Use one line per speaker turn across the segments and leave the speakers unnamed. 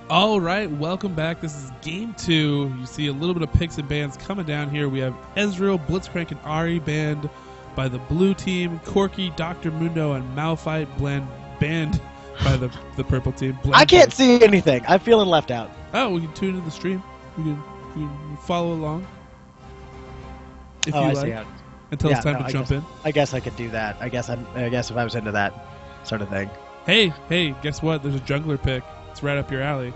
All right, welcome back. This is game 2. You see a little bit of picks and bans coming down here. We have Ezreal, Blitzcrank, and Ari banned by the blue team. Corky, Dr. Mundo, and Malphite banned by the purple team.
I can't see anything. I'm feeling left out.
Oh, we can tune into the stream. We can follow along if you
I
like.
see.
Until it's time to jump in.
I guess I could do that. I guess if I was into that sort of thing.
Hey, guess what? There's a jungler pick. It's right up your alley.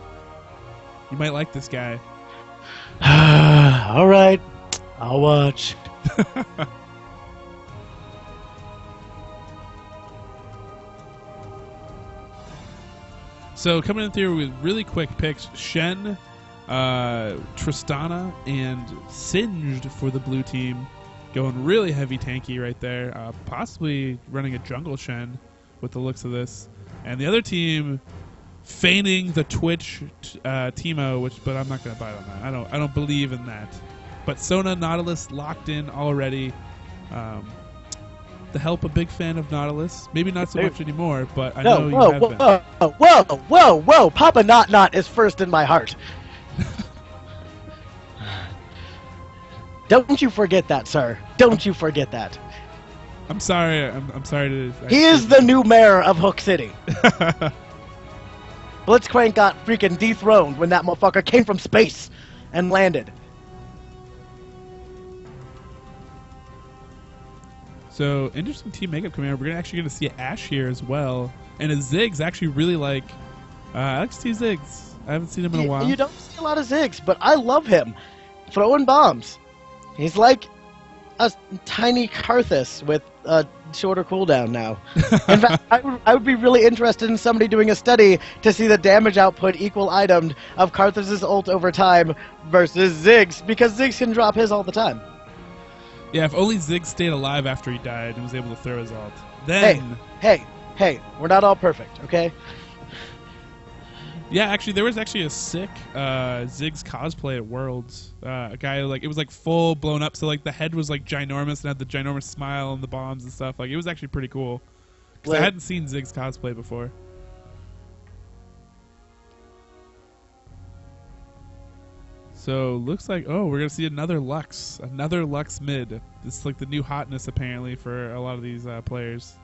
You might like this guy.
All right, I'll watch.
So coming in here with really quick picks, Shen, Tristana, and Singed for the blue team. Going really heavy tanky right there. Possibly running a jungle Shen with the looks of this. And the other team feigning the Twitch Teemo, but I'm not going to bite on that. I don't believe in that. But Sona, Nautilus locked in already. The Help, a big fan of Nautilus. Maybe not so much anymore, but I know you have been.
Whoa! Papa Not is first in my heart. Don't you forget that, sir. Don't you forget that.
I'm sorry. I'm sorry to.
He is the new mayor of Hook City. Blitzcrank got freaking dethroned when that motherfucker came from space and landed.
So, interesting team makeup coming out. We're actually going to see Ashe here as well. And a Ziggs actually really like... I like to see Ziggs. I haven't seen him in a while.
You don't see a lot of Ziggs, but I love him. Throwing bombs. He's like a tiny Karthus with a shorter cooldown now. In fact, I would be really interested in somebody doing a study to see the damage output equal itemed of Karthus' ult over time versus Ziggs, because Ziggs can drop his all the time.
Yeah, if only Ziggs stayed alive after he died and was able to throw his ult. Then...
Hey, we're not all perfect, okay?
Yeah, actually, there was actually a sick Ziggs cosplay at Worlds. A guy, it was full blown up, so the head was ginormous and had the ginormous smile and the bombs and stuff. It was actually pretty cool. Because I hadn't seen Ziggs cosplay before. So, looks like, we're going to see another Lux mid. This is the new hotness, apparently, for a lot of these players.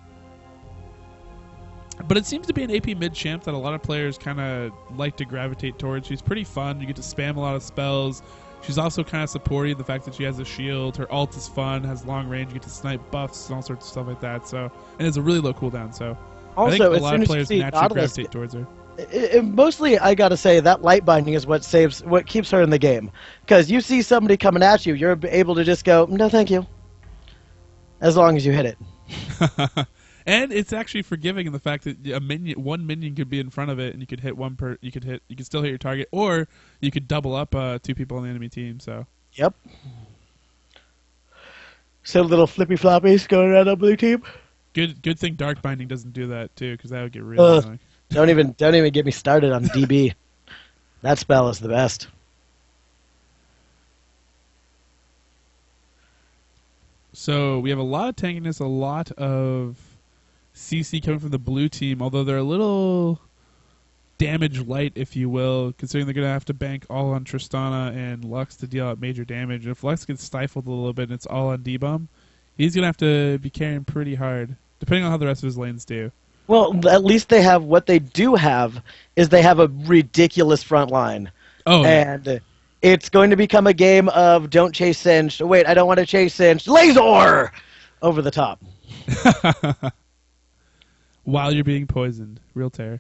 But it seems to be an AP mid champ that a lot of players kind of like to gravitate towards. She's pretty fun. You get to spam a lot of spells. She's also kind of supporty. The fact that she has a shield. Her ult is fun, has long range. You get to snipe buffs and all sorts of stuff like that. So, and it's a really low cooldown. So,
also,
I think a lot of players naturally gravitate towards her.
Mostly, I gotta say that light binding is what keeps her in the game. Because you see somebody coming at you, you're able to just go, no, thank you. As long as you hit it.
And it's actually forgiving in the fact that one minion could be in front of it, and you could hit you could still hit your target, or you could double up 2 people on the enemy team. So. Yep.
So little flippy floppies going around on blue team.
Good thing dark binding doesn't do that too, because that would get really annoying.
Don't even get me started on DB. That spell is the best.
So we have a lot of tankiness, a lot of CC coming from the blue team, although they're a little damage light, if you will, considering they're going to have to bank all on Tristana and Lux to deal out major damage. And if Lux gets stifled a little bit and it's all on D-Bum, he's going to have to be carrying pretty hard, depending on how the rest of his lanes do.
Well, at least they have what they do have is they have a ridiculous front line.
Oh,
and it's going to become a game of don't chase Singed. Wait, I don't want to chase Singed. Laser over the top.
While you're being poisoned. Real terror.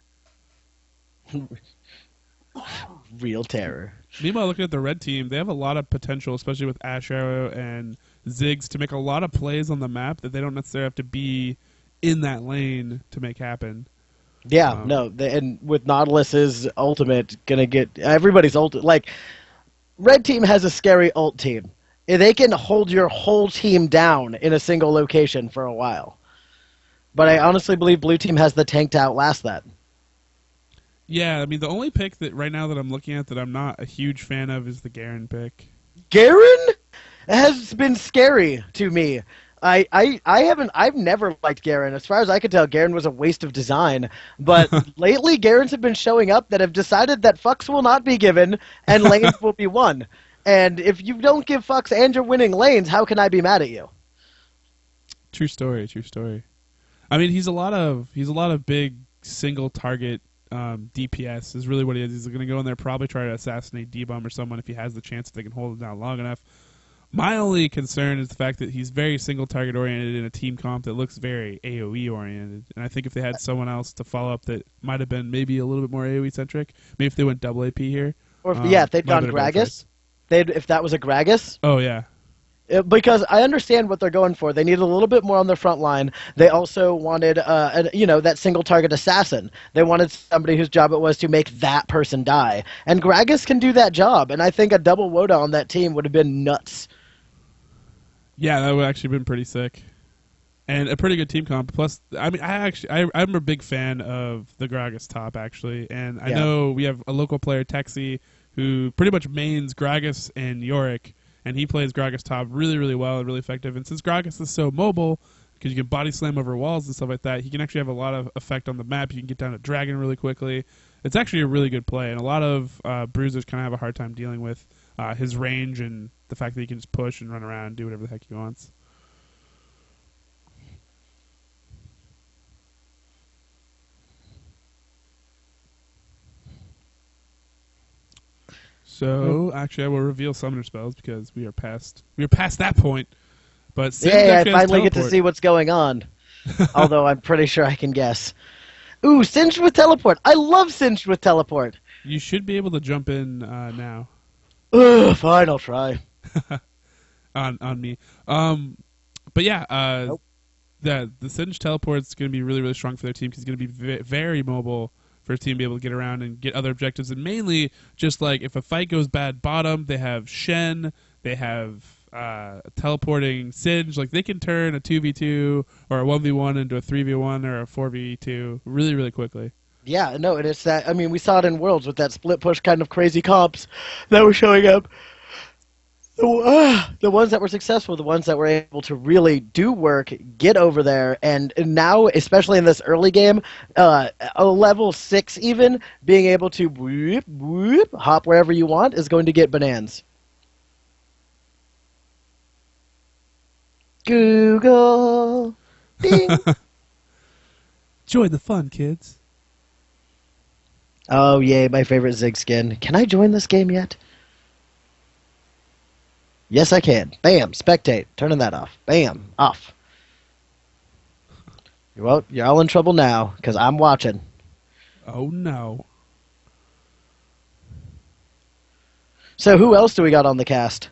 Real terror.
Meanwhile, looking at the red team, they have a lot of potential, especially with Ashe Arrow and Ziggs, to make a lot of plays on the map that they don't necessarily have to be in that lane to make happen.
Yeah, and with Nautilus's ultimate, gonna get everybody's ult. Red team has a scary ult team. They can hold your whole team down in a single location for a while. But I honestly believe blue team has the tank to outlast that.
Yeah, I mean, the only pick that right now that I'm looking at that I'm not a huge fan of is the Garen pick.
Garen has been scary to me. I've never liked Garen. As far as I could tell, Garen was a waste of design. But lately, Garens have been showing up that have decided that fucks will not be given and lanes will be won. And if you don't give fucks and you're winning lanes, how can I be mad at you?
True story. True story. I mean, he's a lot of big single target DPS is really what he is. He's going to go in there, probably try to assassinate D-Bomb or someone if he has the chance, if they can hold him down long enough. My only concern is the fact that he's very single target oriented in a team comp that looks very AoE oriented. And I think if they had someone else to follow up that might have been maybe a little bit more AoE centric, maybe if they went double AP here.
Or if they'd gone Gragas, if that was a Gragas.
Oh yeah.
Because I understand what they're going for. They needed a little bit more on their front line. They also wanted, that single target assassin. They wanted somebody whose job it was to make that person die. And Gragas can do that job. And I think a double Woda on that team would have been nuts.
Yeah, that would actually been pretty sick, and a pretty good team comp. Plus, I mean, I'm a big fan of the Gragas top actually, and I know we have a local player Texi who pretty much mains Gragas and Yorick, and he plays Gragas top really, really well and really effective. And since Gragas is so mobile, because you can body slam over walls and stuff like that, he can actually have a lot of effect on the map. You can get down to Dragon really quickly. It's actually a really good play, and a lot of bruisers kind of have a hard time dealing with his range and the fact that he can just push and run around and do whatever the heck he wants. So actually, I will reveal summoner spells because we are past that point. But
I finally get to see what's going on. Although I'm pretty sure I can guess. Ooh, Singed with Teleport. I love Singed with Teleport.
You should be able to jump in now.
Ugh, fine, I'll try.
on me. But yeah,
Nope.
the Singed Teleport is going to be really, really strong for their team because it's going to be very mobile for a team to be able to get around and get other objectives. And mainly, just like if a fight goes bad bottom, they have Shen, they have teleporting Singe. Like they can turn a 2v2 or a 1v1 into a 3v1 or a 4v2 really, really quickly.
Yeah, no, and it's that. I mean, we saw it in Worlds with that split push kind of crazy comps that were showing up. The ones that were successful, the ones that were able to really do work, get over there, and now, especially in this early game, a level 6 even, being able to whoop, whoop, hop wherever you want is going to get bananas. Google. Ding.
Join the fun, kids.
Oh, yay, my favorite Zig skin. Can I join this game yet? Yes, I can. Bam, spectate. Turning that off. Bam, off. Well, you're all in trouble now, because I'm watching.
Oh, no.
So who else do we got on the cast?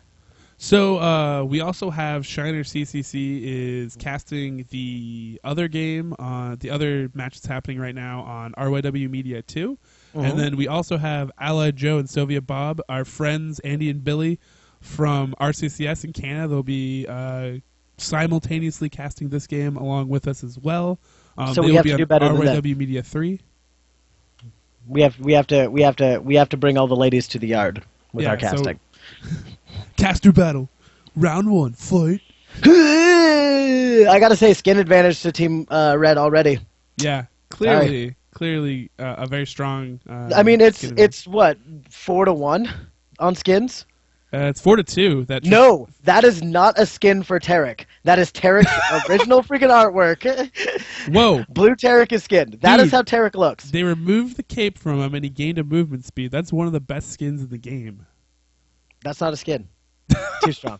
So we also have Shiner CCC is casting the other game, the other match that's happening right now on RYW Media 2. And then we also have Allied Joe and Soviet Bob, our friends Andy and Billy from RCCS in Canada. They'll be simultaneously casting this game along with us as well.
So we have to do better than that.
RYW Media 3.
We have to bring all the ladies to the yard with our casting.
So, caster battle, round 1, fight.
I gotta say, skin advantage to Team Red already.
Yeah, clearly a very strong.
I mean, it's what 4-1 on skins.
It's 4-2.
No, that is not a skin for Tarek. That is Tarek's original freaking artwork.
Whoa.
Blue Tarek is skinned. That is how Tarek looks.
They removed the cape from him and he gained a movement speed. That's one of the best skins in the game.
That's not a skin. Too strong.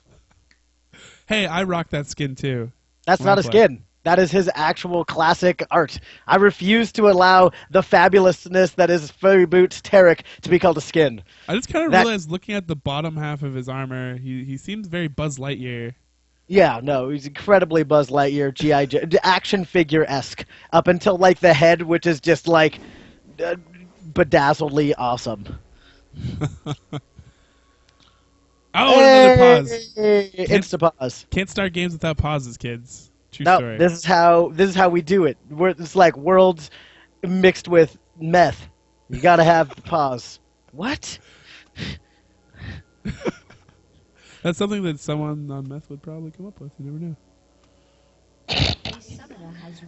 Hey, I rock that skin too.
That's not a skin. That is his actual classic art. I refuse to allow the fabulousness that is Furry Boots Tarek to be called a skin.
I just kind of realized looking at the bottom half of his armor, he seems very Buzz Lightyear.
Yeah, no, he's incredibly Buzz Lightyear, G.I. Joe, action figure-esque, up until like the head, which is just like bedazzledly awesome.
Oh, another pause.
Insta-pause.
Can't start games without pauses, kids. True
no,
story.
this is how we do it. It's like Worlds mixed with meth. You gotta have the pause. What?
That's something that someone on meth would probably come up with. You never know.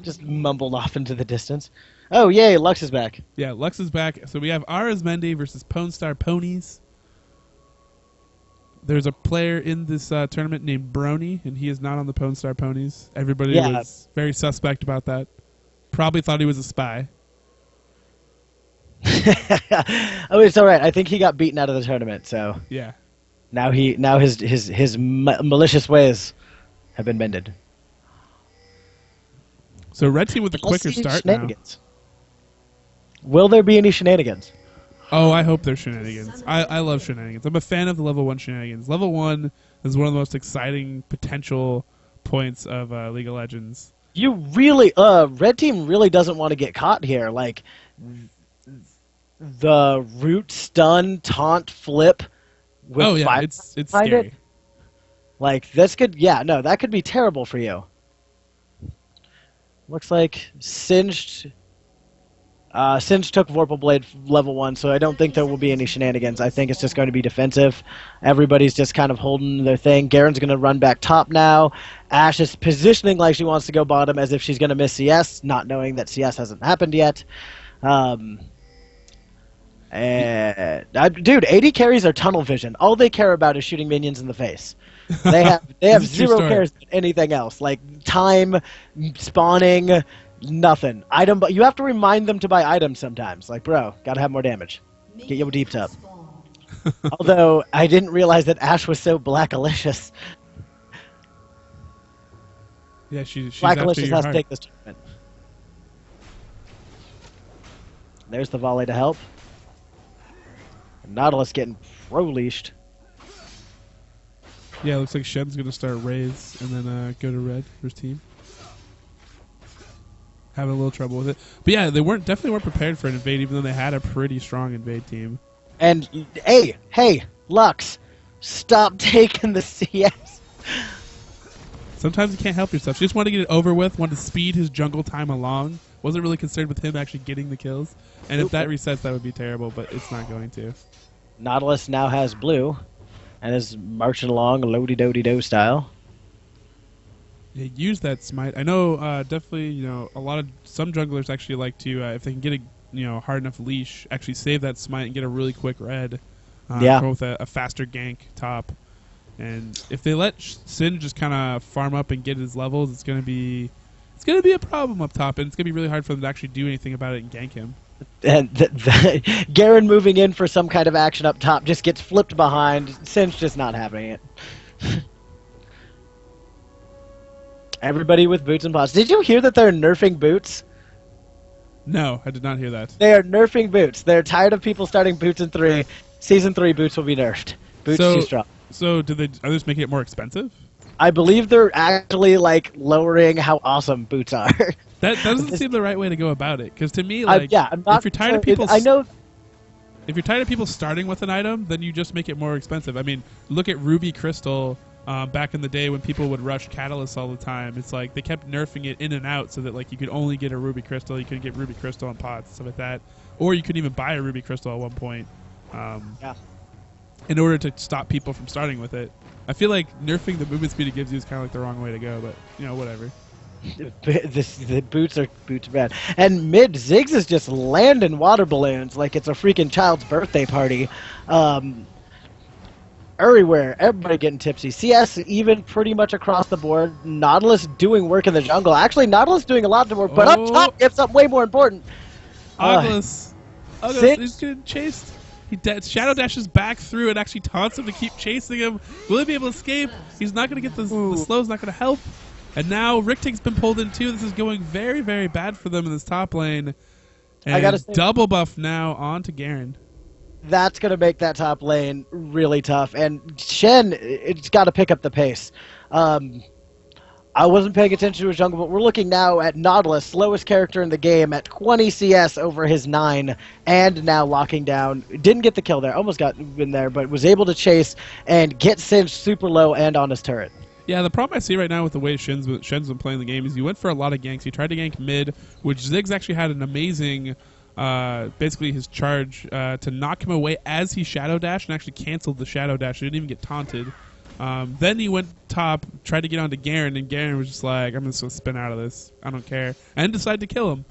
Just mumbled off into the distance. Oh, yay, Lux is back.
Yeah, Lux is back. So we have Ahrezmendi versus Pwnstar Pwnies. There's a player in this tournament named Brony, and he is not on the Pwnstar Pwnies. Everybody was very suspect about that. Probably thought he was a spy.
Oh, it's all right. I think he got beaten out of the tournament, so
yeah.
Now his malicious ways have been mended.
So red team with a quicker start now.
Will there be any shenanigans?
Oh, I hope there's shenanigans. I love shenanigans. I'm a fan of the level 1 shenanigans. Level 1 is one of the most exciting potential points of League of Legends.
You really, red team really doesn't want to get caught here. Like, the root stun taunt flip with fire
it's scary.
Like, this could, that could be terrible for you. Looks like Singed took Vorpal Blade level 1, so I don't think there will be any shenanigans. I think it's just going to be defensive. Everybody's just kind of holding their thing. Garen's going to run back top now. Ashe is positioning like she wants to go bottom as if she's going to miss CS, not knowing that CS hasn't happened yet. Dude, AD carries are tunnel vision. All they care about is shooting minions in the face. They have zero cares than anything else. Like time, spawning, nothing. Item, but you have to remind them to buy items sometimes. Like, bro, gotta have more damage. Get your deep up. Although I didn't realize that Ashe was so blackalicious.
Yeah, she's
blackalicious has to take this tournament. There's the volley to help. Nautilus getting pro-leashed.
Yeah, it looks like Shen's going to start Raze and then go to red for his team. Having a little trouble with it. But yeah, they definitely weren't prepared for an invade, even though they had a pretty strong invade team.
And, hey, Lux, stop taking the CS.
Sometimes you can't help yourself. She just wanted to get it over with, wanted to speed his jungle time along. Wasn't really concerned with him actually getting the kills. And if that resets, that would be terrible, but it's not going to.
Nautilus now has blue and is marching along loady-doty-do style.
Yeah, use that smite. I know definitely, some junglers actually like to, if they can get a hard enough leash, actually save that smite and get a really quick red with a faster gank top. And if they let Sin just kind of farm up and get his levels, it's going to be a problem up top, and it's going to be really hard for them to actually do anything about it and gank him.
And Garen moving in for some kind of action up top just gets flipped behind. Sin's just not having it. Everybody with boots and pots. Did you hear that they're nerfing boots?
No, I did not hear that.
They are nerfing boots. They're tired of people starting boots in 3. Season 3 boots will be nerfed. Boots too strong.
So are they just making it more expensive?
I believe they're actually lowering how awesome boots are.
That doesn't seem the right way to go about it. Because to me, if you're tired of people, if you're tired of people starting with an item, then you just make it more expensive. I mean, look at Ruby Crystal. Back in the day when people would rush Catalyst all the time, it's like they kept nerfing it in and out so that you could only get a Ruby Crystal. You couldn't get Ruby Crystal in pots, stuff like that, or you couldn't even buy a Ruby Crystal at one point. In order to stop people from starting with it. I feel like nerfing the movement speed it gives you is kind of the wrong way to go, but whatever.
The boots are bad. And mid, Ziggs is just landing water balloons like it's a freaking child's birthday party. Everywhere, everybody getting tipsy. CS even pretty much across the board. Nautilus doing work in the jungle. Actually, Nautilus doing a lot of work, but up top, it's something way more important.
Nautilus he's getting chased. He shadow dashes back through and actually taunts him to keep chasing him. Will he be able to escape? He's not going to get the slow's not going to help. And now Rictig's been pulled in too. This is going very, very bad for them in this top lane. And I gotta say, double buff now onto Garen.
That's going to make that top lane really tough. And Shen, it's got to pick up the pace. I wasn't paying attention to his jungle, but we're looking now at Nautilus, slowest character in the game, at 20 CS over his 9, and now locking down. Didn't get the kill there, almost got in there, but was able to chase and get Singed super low and on his turret.
Yeah, the problem I see right now with the way Shen's been playing the game is he went for a lot of ganks. He tried to gank mid, which Ziggs actually had an amazing, basically his charge to knock him away as he shadow dashed and actually canceled the shadow dash. He didn't even get taunted. Then he went top, tried to get onto Garen, and Garen was just like, I'm just going to spin out of this. I don't care. And decided to kill him.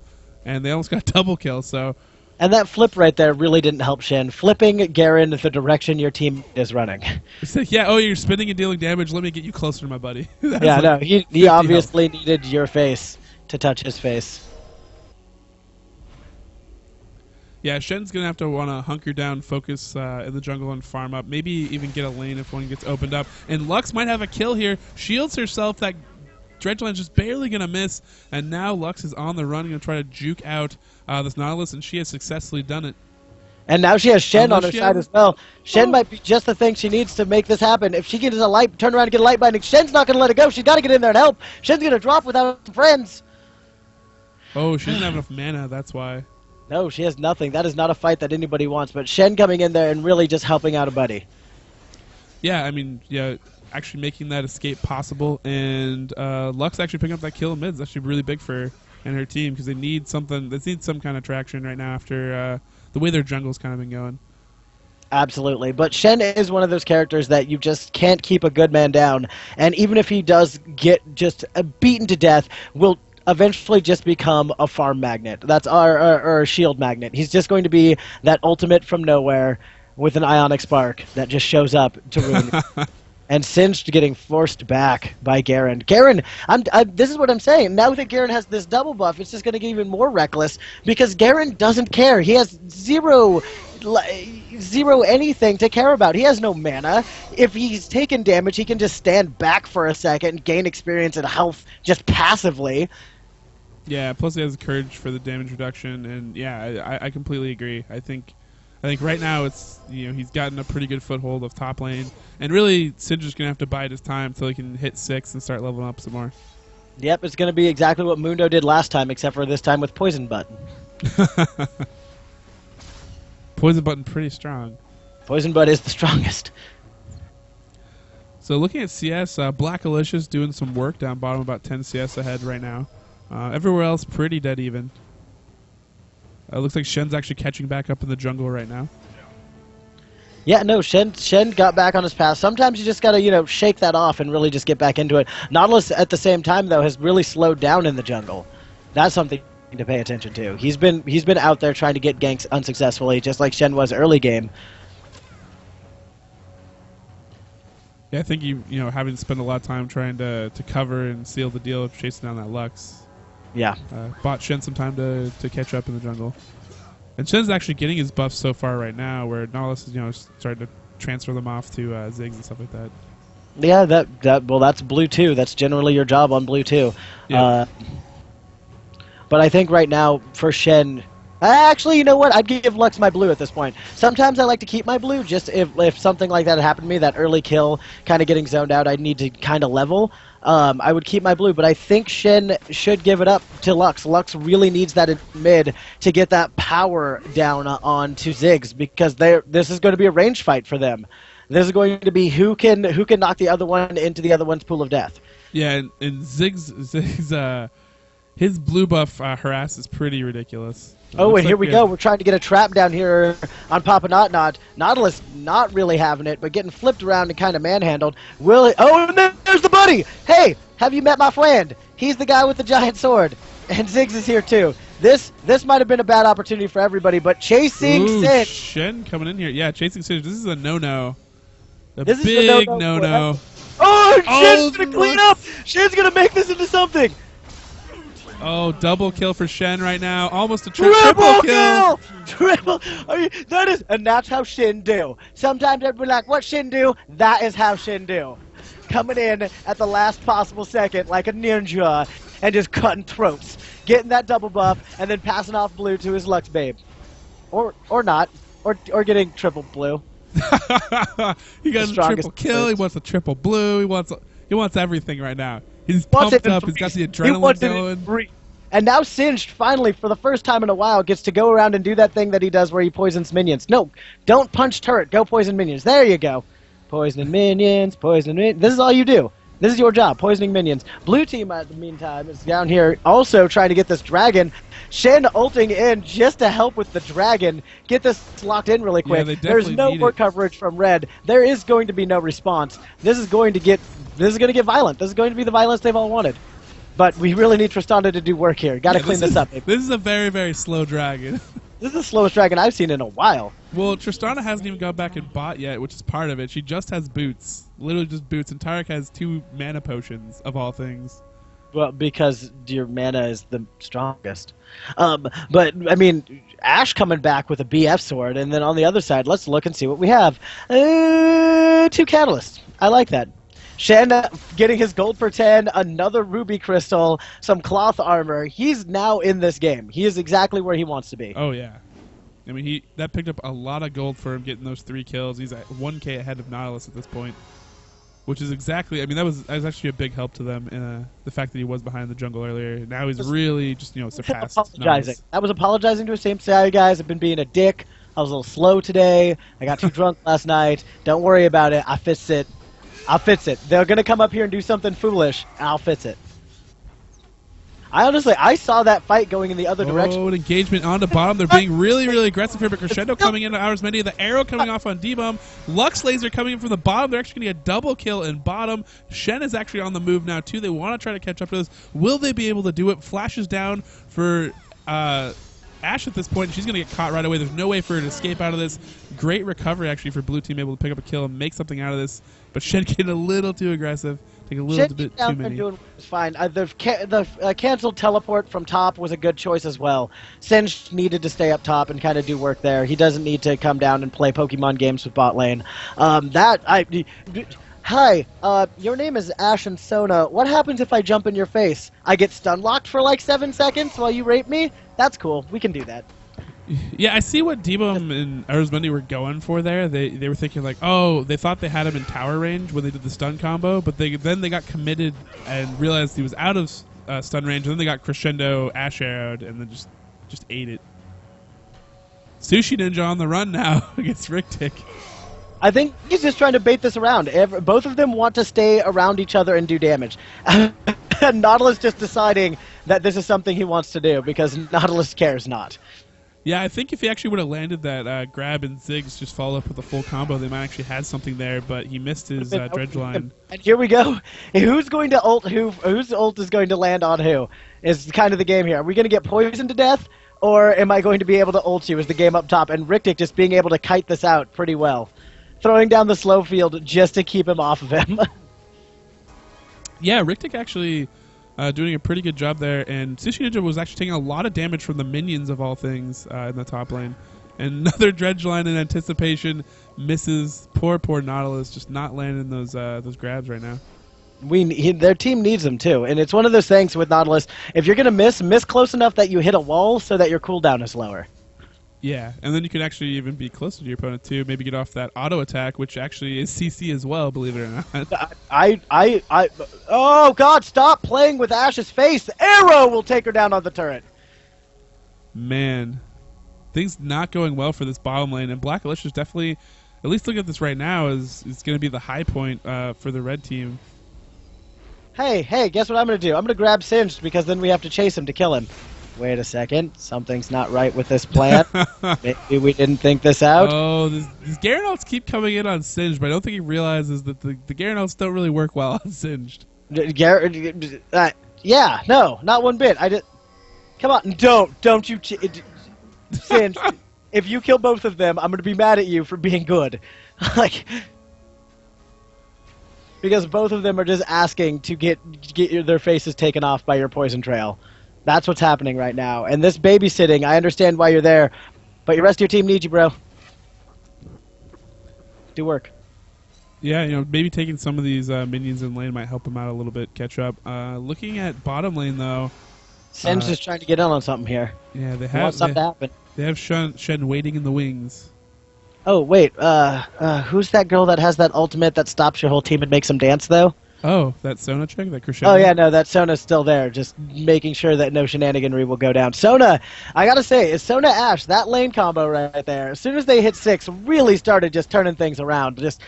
And they almost got double kill, so...
And that flip right there really didn't help Shen. Flipping Garen the direction your team is running.
It's like, yeah, oh, you're spinning and dealing damage. Let me get you closer to my buddy.
Yeah, like no, he obviously needed your face to touch his face.
Yeah, Shen's going to have to want to hunker down, focus in the jungle and farm up. Maybe even get a lane if one gets opened up. And Lux might have a kill here. Shields herself. That Dredgeland's just barely going to miss. And now Lux is on the run, going to try to juke out this Nautilus, and she has successfully done it. And
now she has Shen on her side as well. Shen might be just the thing she needs to make this happen. If she gets a light, turn around and get a light binding, Shen's not going to let it go. She's got to get in there and help. Shen's going to drop without friends.
Oh, she doesn't have enough mana, that's why.
No, she has nothing. That is not a fight that anybody wants. But Shen coming in there and really just helping out a buddy.
Yeah, I mean, yeah, actually making that escape possible. And Lux actually picking up that kill in mid is actually really big for her and her team because they need something. They need some kind of traction right now after the way their jungle's kind of been going.
Absolutely. But Shen is one of those characters that you just can't keep a good man down. And even if he does get just beaten to death, will eventually just become a farm magnet. That's our shield magnet. He's just going to be that ultimate from nowhere with an ionic spark that just shows up to ruin you. And Singed getting forced back by Garen. Garen, this is what I'm saying. Now that Garen has this double buff, it's just going to get even more reckless because Garen doesn't care. He has zero anything to care about. He has no mana. If he's taken damage, he can just stand back for a second, gain experience and health just passively.
Yeah, plus he has courage for the damage reduction, and yeah, I completely agree. I think right now it's he's gotten a pretty good foothold of top lane, and really Sid's just gonna have to bide his time until he can hit 6 and start leveling up some more.
Yep, it's gonna be exactly what Mundo did last time, except for this time with Poison Button.
Poison Button pretty strong.
Poison Button is the strongest.
So looking at CS, Black Alicia's doing some work down bottom, about 10 CS ahead right now. Everywhere else pretty dead even. Looks like Shen's actually catching back up in the jungle right now.
Yeah, no, Shen got back on his path. Sometimes you just gotta, shake that off and really just get back into it. Nautilus at the same time though has really slowed down in the jungle. That's something to pay attention to. He's been out there trying to get ganks unsuccessfully, just like Shen was early game.
Yeah, I think having to spend a lot of time trying to cover and seal the deal of chasing down that Lux.
Yeah.
Bought Shen some time to catch up in the jungle. And Shen's actually getting his buffs so far right now, where Nautilus is starting to transfer them off to Ziggs and stuff like that.
Yeah, that's blue 2. That's generally your job on blue 2. Yeah. But I think right now for Shen, actually, you know what? I'd give Lux my blue at this point. Sometimes I like to keep my blue, just if something like that happened to me, that early kill, kind of getting zoned out, I'd need to kind of level. I would keep my blue, but I think Shen should give it up to Lux. Lux really needs that in mid to get that power down onto Ziggs, because this is going to be a range fight for them. This is going to be who can knock the other one into the other one's pool of death.
Yeah, and Ziggs his blue buff harass is pretty ridiculous.
Oh, and here we go. We're trying to get a trap down here on Papa Not Not. Nautilus not really having it, but getting flipped around and kind of manhandled. Oh, and there's the buddy! Hey, have you met my friend? He's the guy with the giant sword. And Ziggs is here too. This might have been a bad opportunity for everybody, but chasing Singed.
Shen coming in here. Yeah, chasing Singed. This is a no-no.
This
big
is a
no-no.
Oh, Shen's going to clean up! Shen's going to make this into something!
Oh, double kill for Shen right now. Almost a triple kill.
Triple. And that's how Shen do. Sometimes I'd be like, what Shen do? That is how Shen do. Coming in at the last possible second like a ninja and just cutting throats. Getting that double buff and then passing off blue to his Lux babe. Or not. Or getting triple blue.
He got a triple kill. He wants a triple blue. He wants everything right now. He's pumped up. He's got the adrenaline going.
And now Singed, finally, for the first time in a while, gets to go around and do that thing that he does where he poisons minions. No, don't punch turret. Go poison minions. There you go. Poison minions, poison minions. This is all you do. This is your job, poisoning minions. Blue team, at the meantime, is down here also trying to get this dragon. Shen ulting in just to help with the dragon. Get this locked in really quick.
Yeah,
There's no more coverage from red. There is going to be no response. This is going to get violent. This is going to be the violence they've all wanted. But we really need Tristana to do work here. Got to clean this up.
This is a very, very slow dragon.
This is the slowest dragon I've seen in a while.
Well, Tristana hasn't even got back in bot yet, which is part of it. She just has boots. Literally just boots. And Tarek has 2 mana potions, of all things.
Well, because your mana is the strongest. But, I mean, Ashe coming back with a BF sword. And then on the other side, let's look and see what we have. 2 catalysts. I like that. Shen getting his gold for 10, another ruby crystal, some cloth armor. He's now in this game. He is exactly where he wants to be.
Oh, yeah. I mean, that picked up a lot of gold for him getting those 3 kills. He's at 1k ahead of Nautilus at this point, which is exactly, I mean, that was actually a big help to them in the fact that he was behind the jungle earlier. Now he's really just, surpassed
apologizing.
Nautilus.
I was apologizing to his team. Sorry, guys, I've been being a dick. I was a little slow today. I got too drunk last night. Don't worry about it. I fix it. I'll fix it. They're going to come up here and do something foolish, and I'll fix it. I saw that fight going in the other direction.
Oh, an engagement on the bottom. They're being really, really aggressive here, but Crescendo coming into Ahrezmendi. The arrow coming off on D-Bum. Lux Laser coming in from the bottom. They're actually going to get a double kill in bottom. Shen is actually on the move now, too. They want to try to catch up to this. Will they be able to do it? Flashes down for Ashe at this point. She's going to get caught right away. There's no way for her to escape out of this. Great recovery, actually, for Blue Team, able to pick up a kill and make something out of this. But Shen getting a little too aggressive. Take a little bit too many.
Doing was fine. The canceled teleport from top was a good choice as well. Singe needed to stay up top and kind of do work there. He doesn't need to come down and play Pokemon games with bot lane. Hi, your name is Ashe and Sona. What happens if I jump in your face? I get stun locked for like 7 seconds while you rape me? That's cool. We can do that.
Yeah, I see what D-Bum and Ahrezmendi were going for there. They were thinking like, oh, they thought they had him in tower range when they did the stun combo, but then they got committed and realized he was out of stun range, and then they got Crescendo Ashe arrowed and then just ate it. Sushi Ninja on the run now against Rictic.
I think he's just trying to bait this around. Both of them want to stay around each other and do damage. And Nautilus just deciding that this is something he wants to do because Nautilus cares not.
Yeah, I think if he actually would have landed that grab and Ziggs just follow up with a full combo, they might actually had something there, but he missed his dredge line. And
here we go. Who's going to ult who? Whose ult is going to land on who? Is kind of the game here. Are we going to get poisoned to death, or am I going to be able to ult you as the game up top? And Rictic just being able to kite this out pretty well. Throwing down the slow field just to keep him off of him.
Yeah, Rictic actually doing a pretty good job there, and Sushi Ninja was actually taking a lot of damage from the minions of all things in the top lane. And another dredge line in anticipation misses. Poor Nautilus just not landing those grabs right now.
Their team needs them too, and it's one of those things with Nautilus. If you're gonna miss close enough that you hit a wall so that your cooldown is lower.
Yeah, and then you could actually even be closer to your opponent too. Maybe get off that auto attack, which actually is CC as well, believe it or
not. Oh God! Stop playing with Ashe's face. The arrow will take her down on the turret.
Man, things not going well for this bottom lane, and Black Alicia's definitely, at least looking at this right now, is going to be the high point for the red team.
Hey! Guess what I'm going to do? I'm going to grab Singed because then we have to chase him to kill him. Wait a second. Something's not right with this plan. Maybe we didn't think this out.
Oh, these Gyarados keep coming in on Singed, but I don't think he realizes that the Gyarados don't really work well on Singed.
Yeah, no, not one bit. Come on, don't you... Singed, if you kill both of them, I'm going to be mad at you for being good. Because both of them are just asking to get their faces taken off by your poison trail. That's what's happening right now. And this babysitting, I understand why you're there, but the rest of your team needs you, bro. Do work.
Yeah, maybe taking some of these minions in lane might help them out a little bit, catch up. Looking at bottom lane, though...
Sen's just trying to get in on something here.
Yeah, they
want something to happen.
They have Shen waiting in the wings.
Oh, wait. Who's that girl that has that ultimate that stops your whole team and makes them dance, though?
Oh, that Sona chick? That Crescendo?
Oh, yeah, no, that Sona's still there, just making sure that no shenaniganry will go down. Sona, I gotta say, is Sona Ashe, that lane combo right there, as soon as they hit 6, really started just turning things around. Just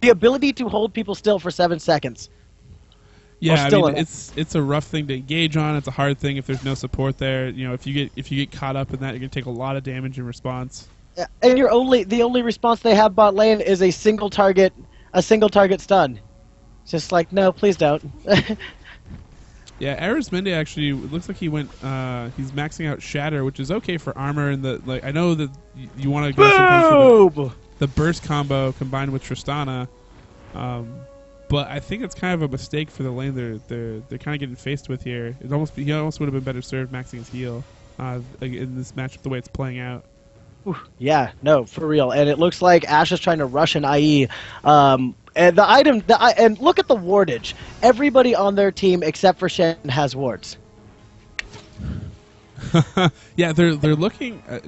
the ability to hold people still for 7 seconds.
Yeah, I
still
mean it's a rough thing to engage on. It's a hard thing if there's no support there. You know, if you get caught up in that, you're gonna take a lot of damage in response.
Yeah, and the only response they have bot lane is a single target stun. It's just like, no, please don't.
Yeah, Ahrezmendi actually, it looks like he went. He's maxing out Shatter, which is okay for armor. And I know that you want to go sometimes for the burst combo combined with Tristana, but I think it's kind of a mistake for the lane they're kind of getting faced with here. He almost would have been better served maxing his heal in this matchup the way it's playing out.
Yeah, no, for real. And it looks like Ash is trying to rush an IE. And and look at the wardage. Everybody on their team except for Shen has wards.
Yeah, they're looking at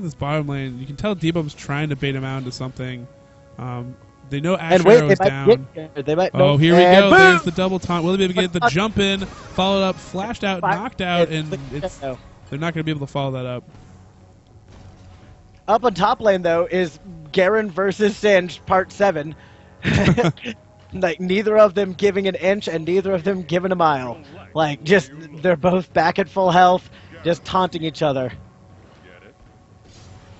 this bottom lane. You can tell D-Bum's trying to bait him out into something. They know Ash Arrow is down.
Here we
go.
Boom!
There's the double taunt. Will they be able to get the jump in, followed up, flashed out, knocked out, and they're not going to be able to follow that up.
Up on top lane, though, is Garen versus Singe, Part 7. Like, neither of them giving an inch and neither of them giving a mile. Like, just, they're both back at full health, just taunting each other.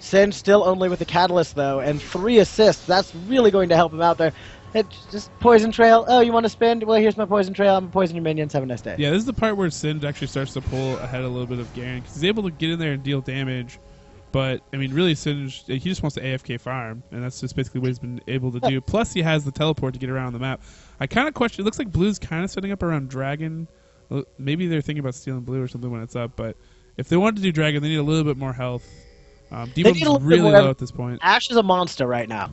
Singe still only with the Catalyst, though, and 3 assists. That's really going to help him out there. It's just Poison Trail. Oh, you want to spin? Well, here's my Poison Trail. I'm going to poison your minions. Have a nice day.
Yeah, this is the part where Singe actually starts to pull ahead a little bit of Garen, because he's able to get in there and deal damage. But, I mean, really, Singe, he just wants to AFK farm, and that's just basically what he's been able to do. Plus, he has the teleport to get around the map. I kind of question, it looks like Blue's kind of setting up around Dragon. Maybe they're thinking about stealing Blue or something when it's up, but if they want to do Dragon, they need a little bit more health. D-Bum's really low at this point.
Ash is a monster right now.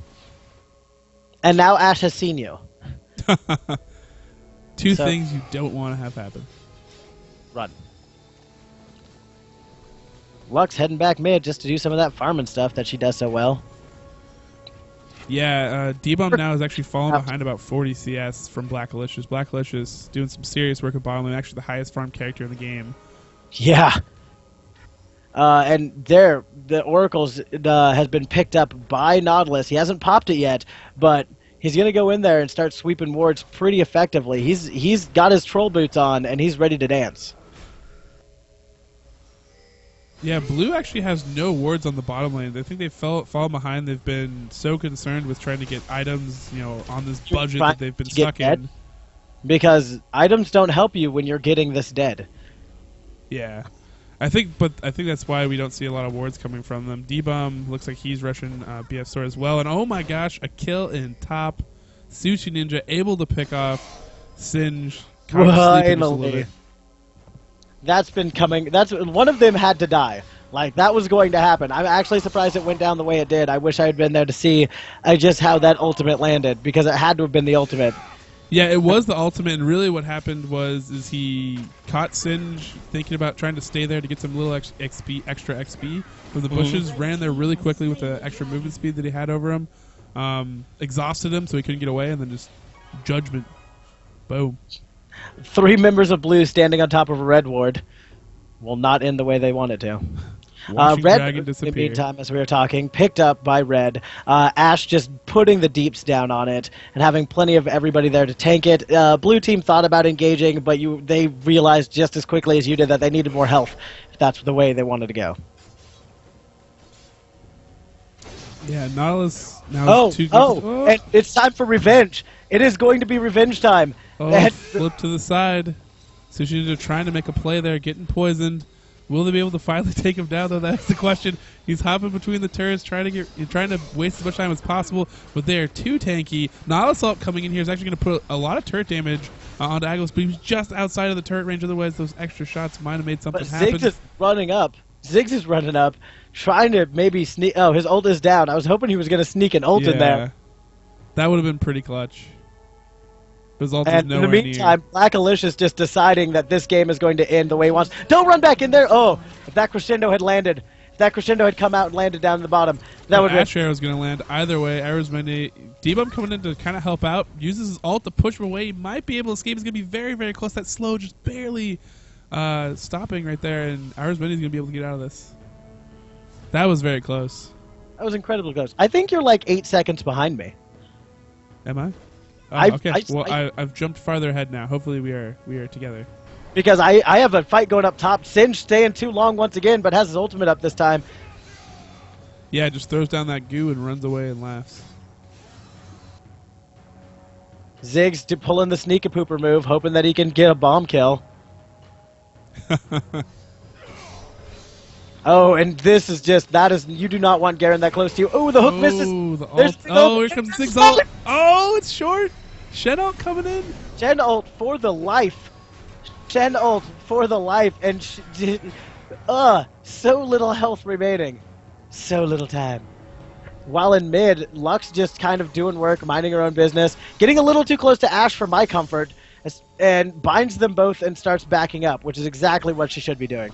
And now Ash has seen you.
Two things you don't want to have happen.
Run. Lux heading back mid just to do some of that farming stuff that she does so well.
Yeah, D-Bum now is actually falling behind about 40 CS from Blackalicious. Blackalicious doing some serious work at bottom lane, actually the highest farm character in the game.
Yeah. And there, the Oracles has been picked up by Nautilus. He hasn't popped it yet, but he's going to go in there and start sweeping wards pretty effectively. He's got his troll boots on, and he's ready to dance.
Yeah, Blue actually has no wards on the bottom lane. They think they've fallen behind. They've been so concerned with trying to get items, on this budget that they've been stuck in.
Because items don't help you when you're getting this dead.
Yeah. I think that's why we don't see a lot of wards coming from them. D-Bum looks like he's rushing BF Sword as well. And oh my gosh, a kill in top. Sushi Ninja able to pick off Singe.
Finally. That's been coming. That's one of them had to die. Like, that was going to happen. I'm actually surprised it went down the way it did. I wish I had been there to see just how that ultimate landed, because it had to have been the ultimate.
Yeah, it was the ultimate, and really what happened was he caught Singe thinking about trying to stay there to get some little extra XP from the bushes, ran there really quickly with the extra movement speed that he had over him, exhausted him so he couldn't get away, and then just judgment. Boom.
3 members of Blue standing on top of a red ward will not end the way they wanted to. Red, in the meantime, as we were talking, picked up by Red. Ash just putting the deeps down on it and having plenty of everybody there to tank it. Blue team thought about engaging, but they realized just as quickly as you did that they needed more health if that's the way they wanted to go.
Yeah, Nautilus now is
and it's time for revenge. It is going to be revenge time.
Oh, flip to the side. Sushi Ninja trying to make a play there, getting poisoned. Will they be able to finally take him down, though? That's the question. He's hopping between the turrets, trying to waste as much time as possible, but they are too tanky. Nautilus coming in here is actually going to put a lot of turret damage onto Aglos, but he's just outside of the turret range. Otherwise, those extra shots might have made something happen.
Ziggs is running up. Ziggs is running up, trying to maybe sneak. Oh, his ult is down. I was hoping he was going to sneak an ult in there.
That would have been pretty clutch.
And in the meantime, Blackalicious just deciding that this game is going to end the way he wants. Don't run back in there! Oh, if that crescendo had landed, if that crescendo had come out and landed down in the bottom, that would have been...
Ash Arrow is going to land either way. Ahrezmendi, D-Bum coming in to kind of help out, uses his ult to push him away. He might be able to escape. He's going to be very, very close. That slow just barely stopping right there, and Ahrezmendi is going to be able to get out of this. That was very close.
That was incredibly close. I think you're like 8 seconds behind me.
Am I? Oh,
I-
okay.
I-
Well,
I-
I've jumped farther ahead now. Hopefully we are together.
Because I have a fight going up top. Singe staying too long once again, but has his ultimate up this time.
Yeah, just throws down that goo and runs away and laughs.
Ziggs pulling the sneaker pooper move, hoping that he can get a bomb kill. Oh, and this is just, you do not want Garen that close to you. Oh, the hook misses.
The
There's
ult.
the
Oh,
ult.
here comes Ziggs ult. Oh, it's short. Shen ult coming in.
Shen ult for the life. Shen ult for the life. And, so little health remaining. So little time. While in mid, Lux just kind of doing work, minding her own business, getting a little too close to Ashe for my comfort, and binds them both and starts backing up, which is exactly what she should be doing.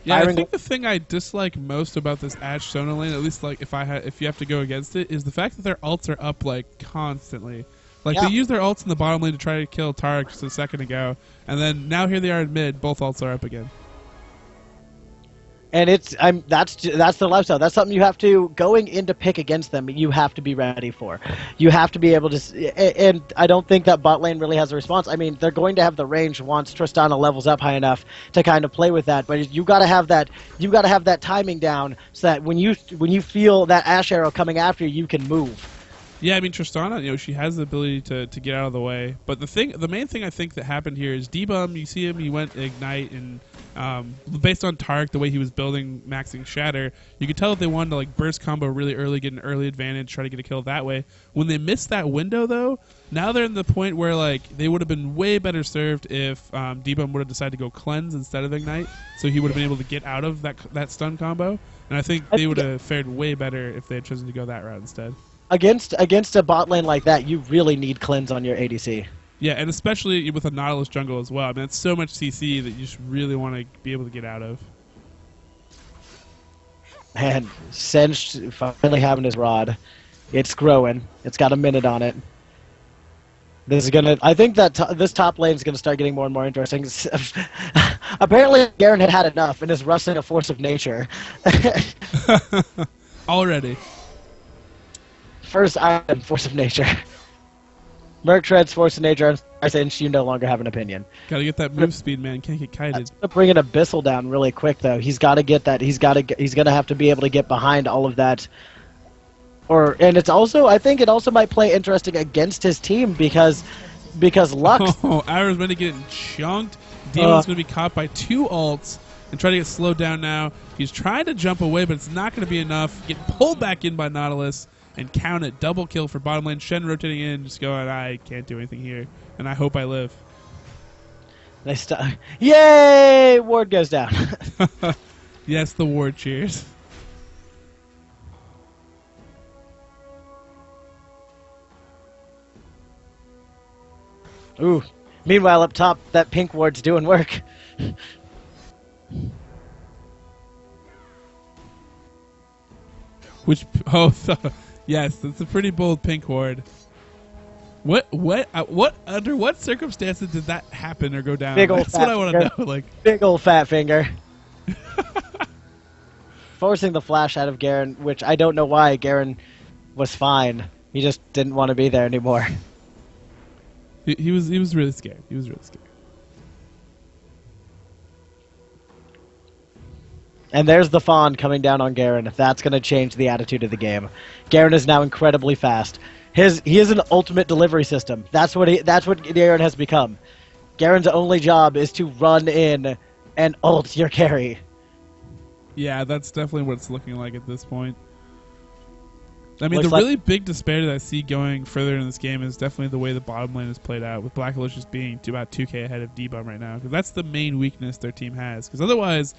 Yeah, I
Firing
think the thing I dislike most about this Ashe Sona lane, at least like if you have to go against it, is the fact that their ults are up like constantly. Like
Yeah.
they use their ults in the bottom lane to try to kill Tarek just a second ago, and then now here they are in mid, both ults are up again.
And that's the lifestyle. That's something you have to, going into pick against them, you have to be ready for. You have to be able to, and I don't think that bot lane really has a response. I mean, they're going to have the range once Tristana levels up high enough to kind of play with that, but you got to have that timing down so that when you feel that Ashe arrow coming after you, you can move.
Yeah, I mean Tristana, she has the ability to get out of the way. But the main thing I think that happened here is D-Bum, you see him, he went Ignite, and based on Tarek, the way he was building, maxing Shatter, you could tell that they wanted to like burst combo really early, get an early advantage, try to get a kill that way. When they missed that window, though, now they're in the point where like they would have been way better served if D-Bum would have decided to go Cleanse instead of Ignite, so he would have been able to get out of that stun combo. And I think they would have fared way better if they had chosen to go that route instead.
Against a bot lane like that, you really need cleanse on your ADC.
Yeah, and especially with a Nautilus jungle as well. I mean, it's so much CC that you just really want to be able to get out of.
And Singe finally having his rod. It's growing. It's got a minute on it. This is gonna. I think that this top lane is gonna start getting more and more interesting. Apparently, Garen had enough and is wrestling a force of nature.
Already.
First item, force of nature. Merc treads, force of nature, and Singe, you no longer have an opinion.
Gotta get that move speed, man. Can't get kited.
Bringing Abyssal down really quick, though. He's got to get that. He's gonna have to be able to get behind all of that. And it's also, I think it also might play interesting against his team because Lux.
Oh, Ahrezmendi getting chunked. Demon's gonna be caught by two ults and try to get slowed down now. He's trying to jump away, but it's not gonna be enough. Get pulled back in by Nautilus. And count it. Double kill for bottom lane. Shen rotating in, just going, I can't do anything here. And I hope I live.
Yay! Ward goes down.
Yes, the ward cheers.
Ooh. Meanwhile, up top, that pink ward's doing work.
Yes, that's a pretty bold pink ward. Under what circumstances did that happen or go down?
Big old
That's what I want to know. Like,
big old fat finger. Forcing the flash out of Garen, which I don't know why. Garen was fine. He just didn't want to be there anymore.
he was really scared. He was really scared.
And there's the Fawn coming down on Garen. That's going to change the attitude of the game. Garen is now incredibly fast. He is an ultimate delivery system. That's what Garen has become. Garen's only job is to run in and ult your carry.
Yeah, that's definitely what it's looking like at this point. I mean,
Looks
the
like
really big disparity that I see going further in this game is definitely the way the bottom lane is played out, with Black Aloysius being about 2k ahead of D-Bum right now. Because that's the main weakness their team has. Because otherwise,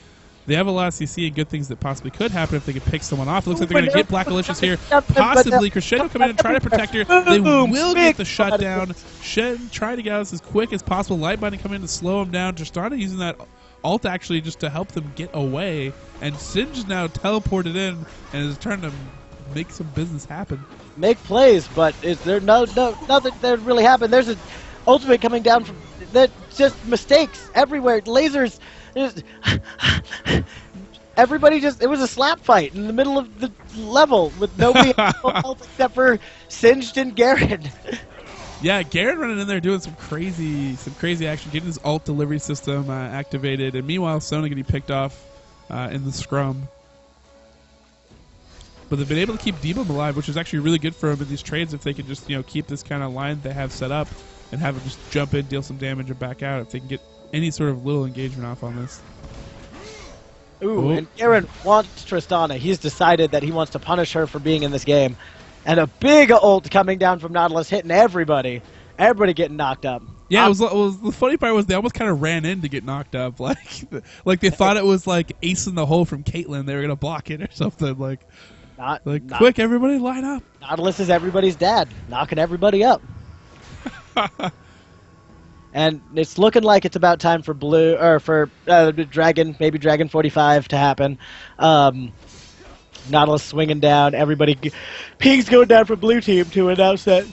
they have a lot of CC and good things that possibly could happen if they could pick someone off. It looks like they're going to get Black Aloysius here. Possibly Crescendo come in and try to protect her. They will get the shutdown. Shen trying to get out as quick as possible. Lightbinding coming in to slow him down. Tristana using that ult actually just to help them get away. And Singe is now teleported in and is trying to make some business happen.
Make plays, but is there nothing that really happened? There's an ultimate coming down from that. Just mistakes everywhere. Lasers. Everybody it was a slap fight in the middle of the level with nobody else except for Singed and Garen.
Yeah, Garen running in there doing some crazy action, getting his ult delivery system activated, and meanwhile Sona getting picked off in the scrum. But they've been able to keep Demon alive, which is actually really good for them in these trades if they can just keep this kind of line they have set up and have him just jump in, deal some damage, and back out if they can get any sort of little engagement off on this.
Ooh, and Garen wants Tristana. He's decided that he wants to punish her for being in this game. And a big ult coming down from Nautilus, hitting everybody. Everybody getting knocked up.
Yeah, the funny part was they almost kind of ran in to get knocked up. Like they thought it was like Ace in the Hole from Caitlyn. They were going to block it or something. Quick, everybody line up.
Nautilus is everybody's dad, knocking everybody up. And it's looking like it's about time for blue or for Dragon, maybe Dragon 45 to happen. Nautilus swinging down, everybody, pings going down for blue team to announce that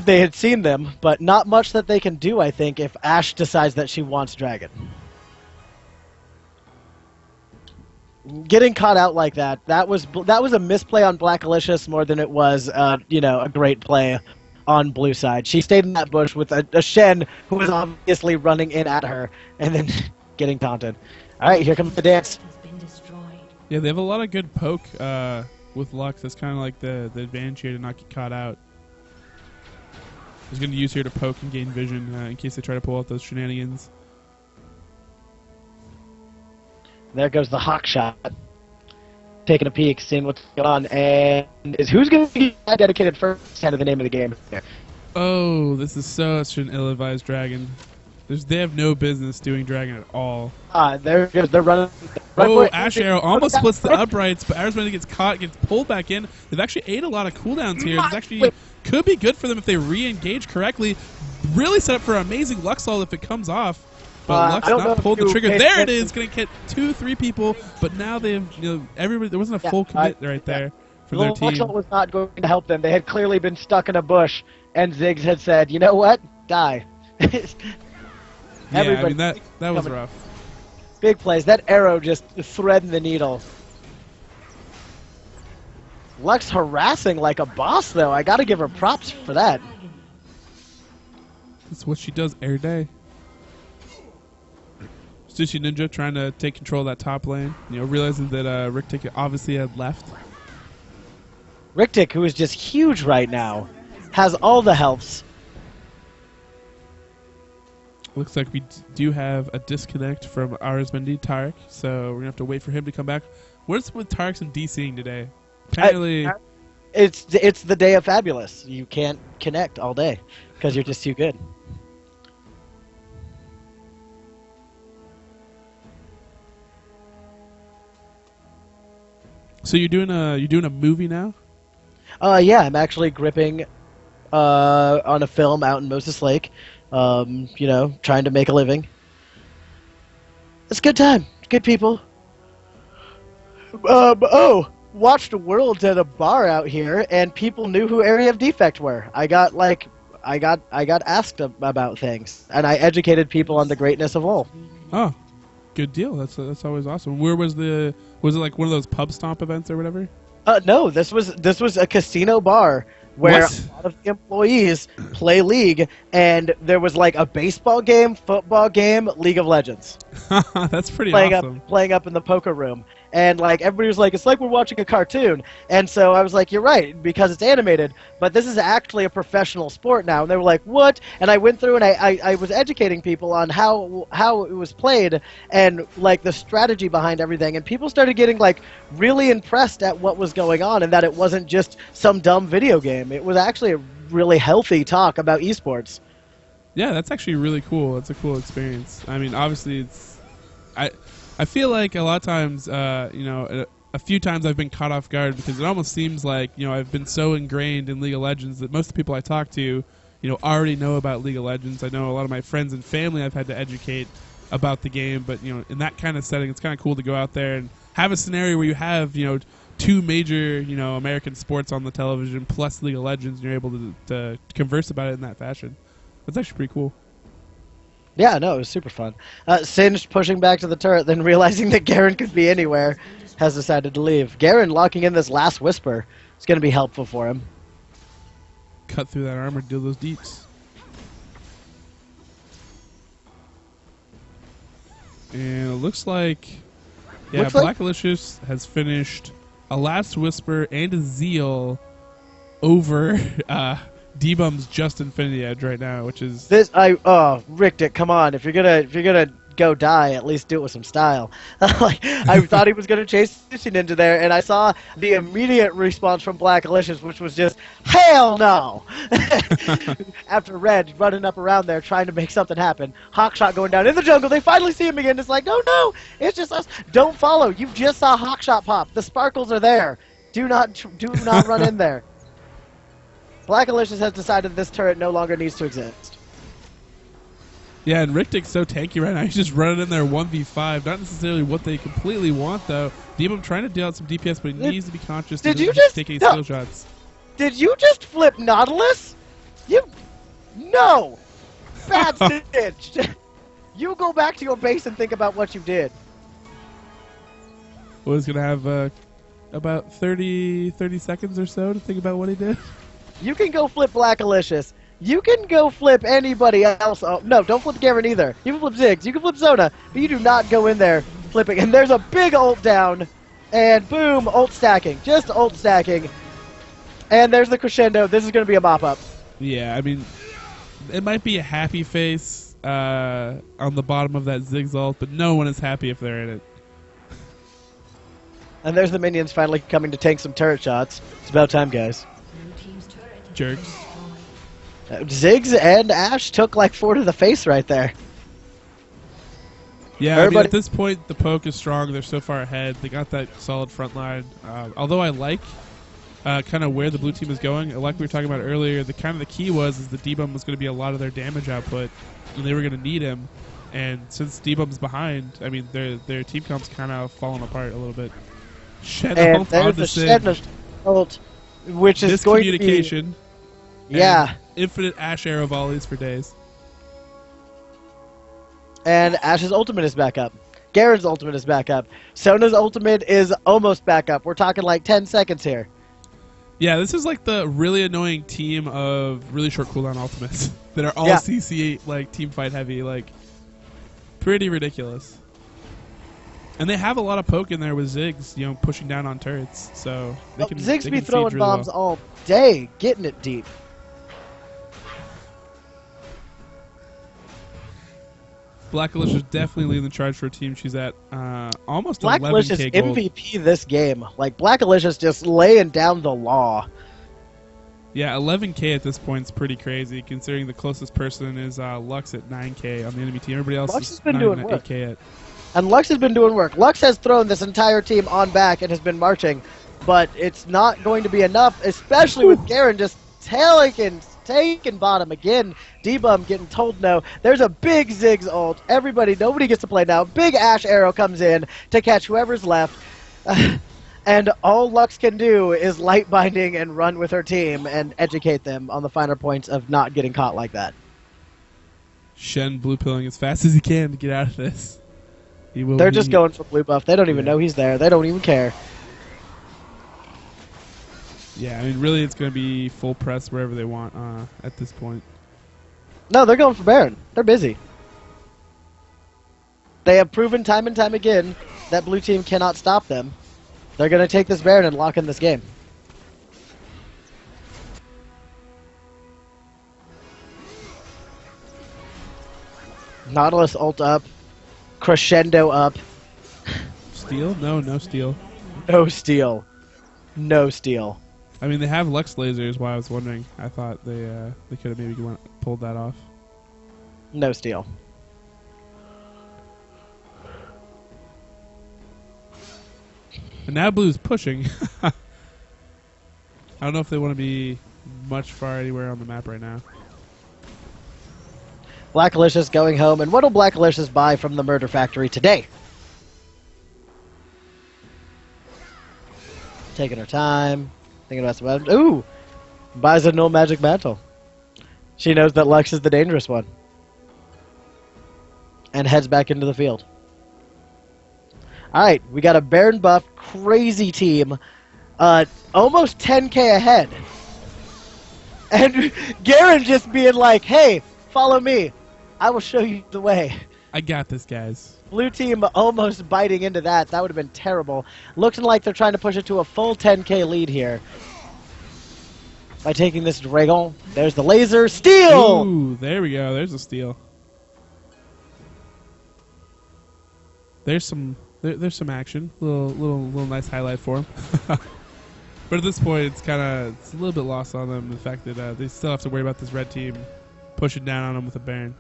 they had seen them, but not much that they can do, I think, if Ashe decides that she wants Dragon. Getting caught out like that was a misplay on Black Alicious more than it was, a great play on blue side. She stayed in that bush with a Shen who was obviously running in at her and then getting taunted. All right, here comes the dance.
Yeah, they have a lot of good poke with Lux. That's kind of like the advantage here to not get caught out. He's going to use here to poke and gain vision in case they try to pull out those shenanigans.
There goes the hawk shot. Taking a peek, seeing what's going on, and who's going to be dedicated first? Kind of the name of the game.
Oh, this is such an ill-advised dragon. They have no business doing dragon at all.
They're running.
Ashe Arrow almost splits the uprights, but Ahrezmendi gets caught, gets pulled back in. They've actually ate a lot of cooldowns here. This actually could be good for them if they re-engage correctly. Really set up for an amazing Luxall if it comes off. But Lux not pulled the trigger. There it is, going to hit 2-3 people. But now they've, everybody. There wasn't a full commit right there for their team.
Luxall was not going to help them. They had clearly been stuck in a bush, and Ziggs had said, "You know what? Die."
Yeah, I mean that was rough.
Big plays. That arrow just threading the needle. Lux harassing like a boss, though. I got to give her props for that.
That's what she does every day. Sushi Ninja trying to take control of that top lane. Realizing that Riktik obviously had left.
Riktik, who is just huge right now, has all the helps.
Looks like we do have a disconnect from Ahrezmendi, Tarek, so we're going to have to wait for him to come back. What's with Tarek's and DCing today? Apparently...
It's the day of Fabulous. You can't connect all day because you're just too good.
So you're doing a movie now?
Yeah, I'm actually gripping on a film out in Moses Lake. Trying to make a living. It's a good time. Good people. Watched Worlds at a bar out here, and people knew who Area of Defect were. I got asked about things, and I educated people on the greatness of LoL.
Oh, good deal. That's always awesome. Where was it like one of those pub stomp events or whatever?
No, this was a casino bar where a lot of the employees play League, and there was like a baseball game, football game, League of Legends.
That's pretty awesome.
Playing up in the poker room. And like everybody was like, it's like we're watching a cartoon. And so I was like, you're right, because it's animated, but this is actually a professional sport now. And they were like, what? And I went through and I was educating people on how it was played and like the strategy behind everything. And people started getting like really impressed at what was going on and that it wasn't just some dumb video game. It was actually a really healthy talk about esports.
Yeah, that's actually really cool. That's a cool experience. I mean, obviously I feel like a lot of times, a few times I've been caught off guard because it almost seems like, I've been so ingrained in League of Legends that most of the people I talk to, already know about League of Legends. I know a lot of my friends and family I've had to educate about the game, but, in that kind of setting, it's kind of cool to go out there and have a scenario where you have, two major, American sports on the television plus League of Legends, and you're able to converse about it in that fashion. That's actually pretty cool.
Yeah, no, it was super fun. Singed pushing back to the turret, then realizing that Garen could be anywhere, has decided to leave. Garen locking in this last whisper is going to be helpful for him.
Cut through that armor, deal those deeps. And it looks like, yeah, Black Alicious has finished a Last Whisper and a Zeal over D-Bum's Just Infinity Edge right now, which is
Rick, come on! If you're gonna go die, at least do it with some style. Like I thought he was gonna chase Sushi Ninja there, and I saw the immediate response from Black Alicious, which was just hell no. After Red running up around there trying to make something happen, Hawkshot going down in the jungle. They finally see him again. It's like, no, it's just us. Don't follow. You just saw Hawkshot pop. The sparkles are there. Do not run in there. Black Alicious has decided this turret no longer needs to exist.
Yeah, and Rictic's so tanky right now. He's just running in there 1v5. Not necessarily what they completely want, though. D-Bum trying to deal out some DPS, but he needs to be conscious to take any skill shots.
Did you just flip Nautilus? No! Bad stitch! You go back to your base and think about what you did.
Well, he's going to have about 30 seconds or so to think about what he did.
You can go flip Black Alicious. You can go flip anybody else. Oh, no, don't flip Garen either. You can flip Ziggs. You can flip Zona. But you do not go in there flipping. And there's a big ult down. And boom, ult stacking. Just ult stacking. And there's the crescendo. This is going to be a mop-up.
Yeah, I mean, it might be a happy face on the bottom of that Ziggs ult, but no one is happy if they're in it.
And there's the minions finally coming to tank some turret shots. It's about time, guys.
Jerks.
Ziggs and Ashe took like 4 to the face right there.
Yeah, I mean, at this point, the poke is strong. They're so far ahead. They got that solid front line. Although I like kind of where the blue team is going. Like we were talking about earlier, the key was the D-Bum was going to be a lot of their damage output, and they were going to need him. And since D-Bum's behind, I mean, their team comp's kind of falling apart a little bit.
Shed ult on the Shed ult, which is going to be... Yeah.
Infinite Ashe arrow volleys for days.
And Ashe's ultimate is back up. Garen's ultimate is back up. Sona's ultimate is almost back up. We're talking like 10 seconds here.
Yeah, this is like the really annoying team of really short cooldown ultimates that are all CC like team fight heavy, like pretty ridiculous. And they have a lot of poke in there with Ziggs, pushing down on turrets. So they can
Ziggs be throwing bombs all day, getting it deep.
Black Alicious definitely leading the charge for a team. She's at almost
Black
11K
Alicious
gold.
MVP this game. Like, Black Alicious just laying down the law.
Yeah, 11K at this point is pretty crazy, considering the closest person is Lux at 9K on the enemy team. Everybody else
Lux
is
has been doing work.
8K at.
And Lux has been doing work. Lux has thrown this entire team on back and has been marching, but it's not going to be enough, especially with Garen just taking bottom again. D-Bum getting told no. There's a big Ziggs ult. Nobody gets to play now. Big Ashe arrow comes in to catch whoever's left. And all Lux can do is light binding and run with her team and educate them on the finer points of not getting caught like that.
Shen blue pilling as fast as he can to get out of this.
They're just going for blue buff. They don't even know he's there. They don't even care.
Yeah, I mean, really, it's going to be full press wherever they want at this point.
No, they're going for Baron. They're busy. They have proven time and time again that blue team cannot stop them. They're going to take this Baron and lock in this game. Nautilus ult up. Crescendo up.
Steal? No, no steal.
No steal. No steal.
I mean, they have Lux lasers. Why I was wondering. I thought they could have maybe pulled that off.
No steal.
And now Blue's pushing. I don't know if they want to be much far anywhere on the map right now.
Black Alicious going home. And what will Black Alicious buy from the Murder Factory today? Taking her time. Thinking about some... Ooh! Buys a no magic mantle. She knows that Lux is the dangerous one. And heads back into the field. Alright, we got a Baron buff, crazy team. Almost 10k ahead. And Garen just being like, hey, follow me. I will show you the way.
I got this, guys.
Blue team almost biting into that. That would have been terrible. Looking like they're trying to push it to a full 10k lead here. By taking this Dragon. There's the laser. Steal!
Ooh, there we go. There's a steal. There's some action. Little nice highlight for him. But at this point, it's a little bit lost on them, the fact that they still have to worry about this red team pushing down on them with a Baron.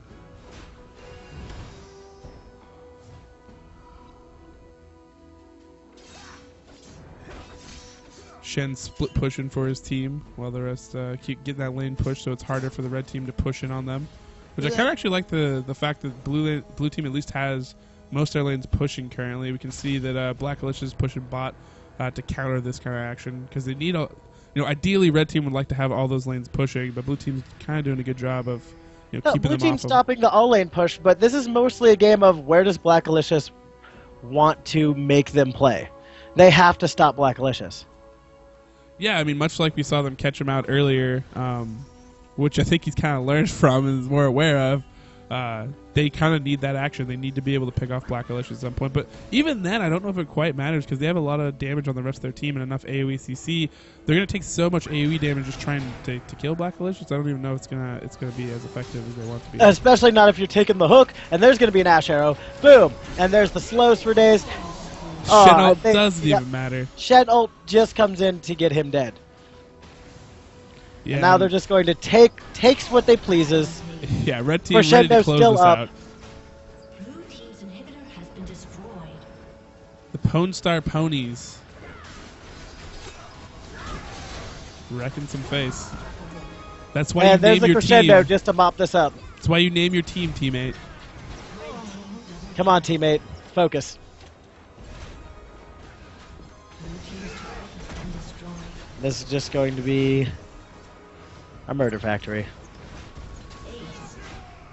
Shen's split pushing for his team while the rest keep getting that lane push, so it's harder for the red team to push in on them. Which I kind of actually like the fact that blue team at least has most of their lanes pushing currently. We can see that Black Alicia is pushing bot to counter this kind of action because they need ideally red team would like to have all those lanes pushing, but blue team's kind of doing a good job of keeping them off.
Blue team's stopping the all lane push, but this is mostly a game of where does Black Alicious want to make them play. They have to stop Black Alicious.
Yeah, I mean, much like we saw them catch him out earlier, which I think he's kind of learned from and is more aware of. They kind of need that action. They need to be able to pick off Black Alicia at some point. But even then, I don't know if it quite matters because they have a lot of damage on the rest of their team and enough AoE CC. They're going to take so much AoE damage just trying to kill Black Alicia. I don't even know if it's gonna be as effective as they want to be.
Especially not if you're taking the hook, and there's going to be an Ash Arrow. Boom! And there's the slows for days.
Shen ult doesn't even matter.
Shen ult just comes in to get him dead.
Yeah.
And now they're just going to takes what they pleases.
Yeah, red team ready to close this out.
Blue team's inhibitor has been destroyed.
The Pwnstar Pwnies wrecking some face. That's why you name
there's a
your
crescendo
team.
just to mop this up.
That's why you name your team, teammate.
Come on, teammate. Focus. This is just going to be a murder factory.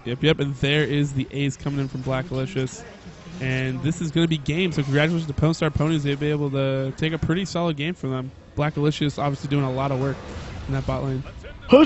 Yep, and there is the ace coming in from Black Alicious. And this is going to be game, so congratulations to Pwnstar Pwnies. They'll be able to take a pretty solid game for them. Black Alicious obviously doing a lot of work in that bot lane.